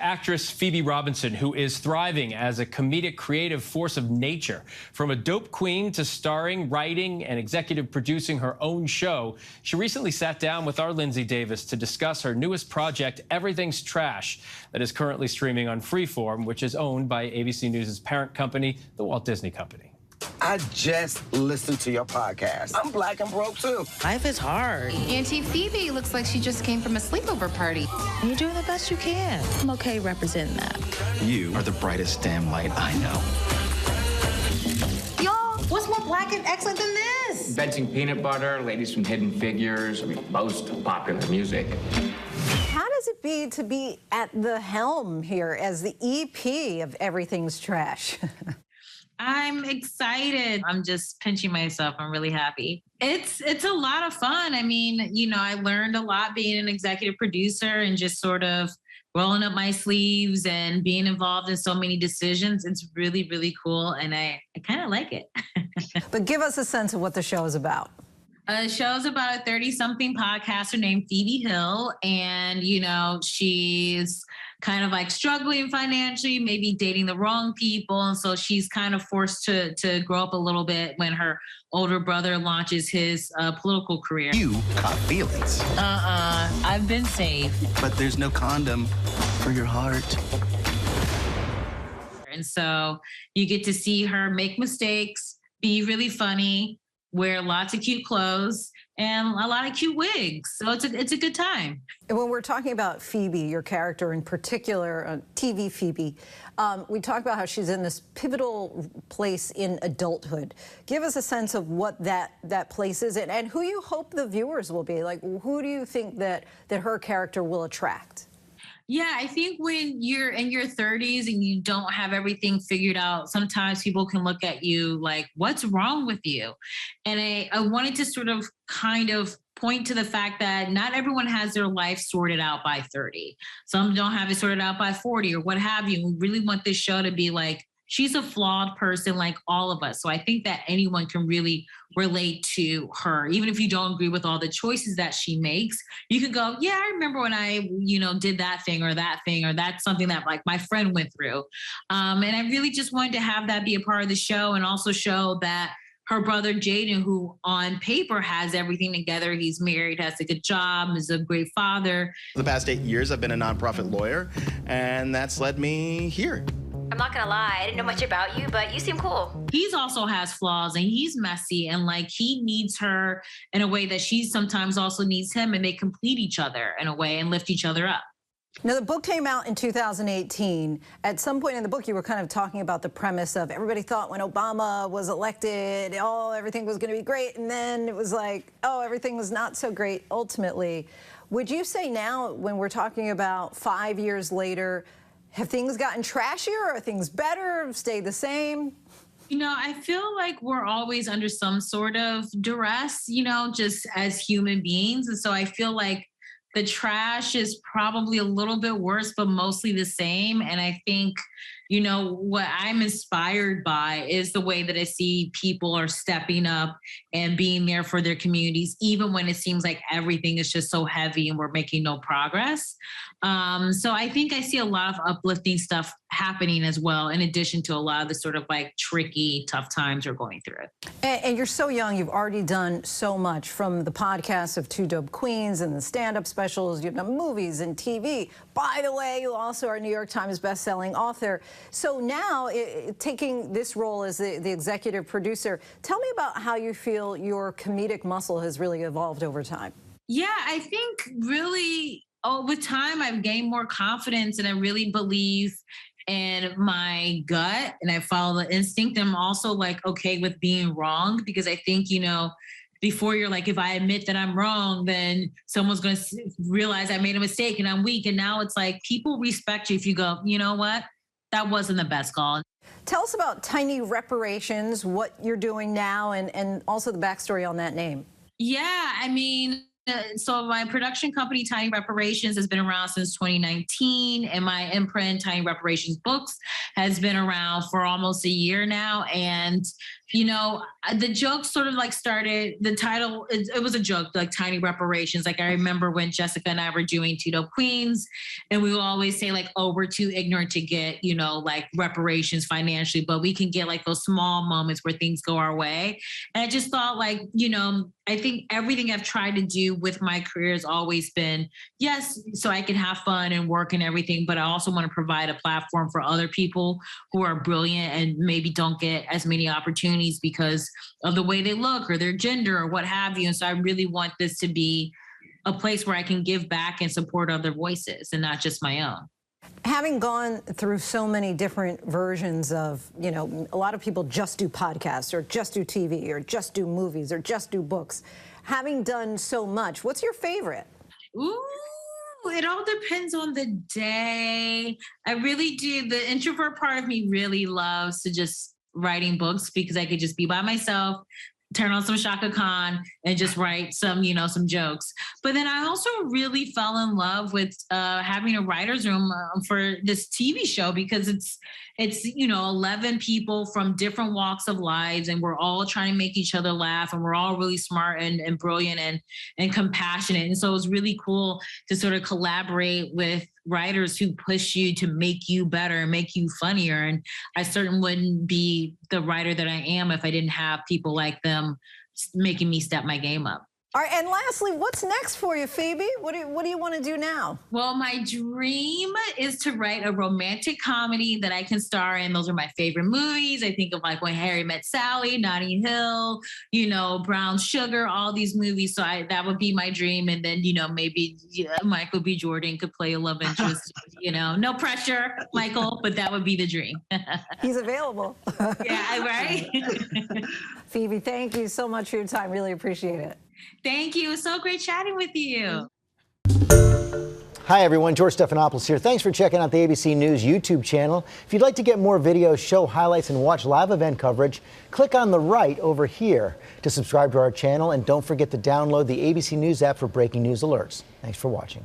Actress Phoebe Robinson, who is thriving as a comedic creative force of nature. From a dope queen to starring, writing, and executive producing her own show, she recently sat down with our Linsey Davis to discuss her newest project, Everything's Trash, that is currently streaming on Freeform, which is owned by ABC News' parent company, the Walt Disney Company. I just listened to your podcast. I'm black and broke, too. Life is hard. Auntie Phoebe looks like she just came from a sleepover party. You're doing the best you can. I'm okay representing that. You are the brightest damn light I know. Y'all, what's more black and excellent than this? Inventing peanut butter, ladies from Hidden Figures, most popular music. How does it be to be at the helm here as the EP of Everything's Trash? I'm excited. I'm just pinching myself. I'm really happy. It's a lot of fun. I mean, you know, I learned a lot being an executive producer and just sort of rolling up my sleeves and being involved in so many decisions. It's really, really cool. And I kind of like it. But give us a sense of what the show is about. The show's about a 30-something podcaster named Phoebe Hill. And, you know, she's kind of like struggling financially, maybe dating the wrong people. And so she's kind of forced to grow up a little bit when her older brother launches his political career. You caught feelings. I've been safe. But there's no condom for your heart. And so you get to see her make mistakes, be really funny, wear lots of cute clothes and a lot of cute wigs. So it's a good time. And when we're talking about Phoebe, your character in particular, TV Phoebe, we talk about how she's in this pivotal place in adulthood. Give us a sense of what that place is and who you hope the viewers will be. Like, who do you think that her character will attract? Yeah, I think when you're in your 30s and you don't have everything figured out, sometimes people can look at you like, what's wrong with you? And I wanted to sort of kind of point to the fact that not everyone has their life sorted out by 30. Some don't have it sorted out by 40 or what have you. We really want this show to be like, she's a flawed person like all of us. So I think that anyone can really relate to her. Even if you don't agree with all the choices that she makes, you can go, yeah, I remember when I, did that thing or that's something that like my friend went through. And I really just wanted to have that be a part of the show and also show that her brother Jaden, who on paper has everything together, he's married, has a good job, is a great father. For the past 8 years, I've been a nonprofit lawyer, and that's led me here. I'm not gonna lie, I didn't know much about you, but you seem cool. He's also has flaws and he's messy and like he needs her in a way that she sometimes also needs him, and they complete each other in a way and lift each other up. Now, the book came out in 2018. At some point in the book, you were kind of talking about the premise of everybody thought when Obama was elected, everything was going to be great. And then it was like, everything was not so great ultimately. Would you say now, when we're talking about 5 years later, have things gotten trashier? Are things better? Stay the same? I feel like we're always under some sort of duress, just as human beings. And so I feel like the trash is probably a little bit worse, but mostly the same. And I think, what I'm inspired by is the way that I see people are stepping up and being there for their communities, even when it seems like everything is just so heavy and we're making no progress. So I think I see a lot of uplifting stuff happening as well, in addition to a lot of the sort of like tricky, tough times we're going through. And you're so young, you've already done so much, from the podcast of Two Dope Queens and the stand-up specials, you've done movies and TV. By the way, you also are a New York Times best-selling author. So now, taking this role as the executive producer, tell me about how you feel your comedic muscle has really evolved over time. Yeah, I think really with time, I've gained more confidence, and I really believe in my gut, and I follow the instinct. I'm also like okay with being wrong, because I think, before you're like, if I admit that I'm wrong, then someone's going to realize I made a mistake and I'm weak. And now it's like people respect you if you go, you know what? That wasn't the best call. Tell us about Tiny Reparations, what you're doing now, and also the backstory on that name. Yeah, I mean, So my production company, Tiny Reparations, has been around since 2019, and my imprint, Tiny Reparations Books, has been around for almost a year now. And you know, the joke sort of like started, the title, it was a joke, like Tiny Reparations. Like I remember when Jessica and I were doing Two Dope Queens, and we would always say like, oh, we're too ignorant to get, you know, like reparations financially, but we can get like those small moments where things go our way. And I just thought like, you know, I think everything I've tried to do with my career has always been, yes, so I can have fun and work and everything, but I also want to provide a platform for other people who are brilliant and maybe don't get as many opportunities because of the way they look or their gender or what have you. And so I really want this to be a place where I can give back and support other voices and not just my own. Having gone through so many different versions of, you know, a lot of people just do podcasts or just do TV or just do movies or just do books. Having done so much, what's your favorite? Ooh, it all depends on the day. I really do. The introvert part of me really loves to just writing books because I could just be by myself, turn on some Shaka Khan and just write some, you know, some jokes. But then I also really fell in love with having a writer's room for this TV show because it's, you know, 11 people from different walks of lives and we're all trying to make each other laugh and we're all really smart and brilliant and compassionate. And so it was really cool to sort of collaborate with writers who push you to make you better and make you funnier. And I certainly wouldn't be the writer that I am if I didn't have people like them making me step my game up. All right, and lastly, what's next for you, Phoebe? What do you want to do now? Well, my dream is to write a romantic comedy that I can star in. Those are my favorite movies. I think of like When Harry Met Sally, Notting Hill, you know, Brown Sugar, all these movies. So that would be my dream. And then, you know, maybe Michael B. Jordan could play a love interest, you know, no pressure, Michael, but that would be the dream. He's available. Yeah, right? Phoebe, thank you so much for your time. Really appreciate it. Thank you. It was so great chatting with you. Hi, everyone. George Stephanopoulos here. Thanks for checking out the ABC News YouTube channel. If you'd like to get more videos, show highlights, and watch live event coverage, click on the right over here to subscribe to our channel. And don't forget to download the ABC News app for breaking news alerts. Thanks for watching.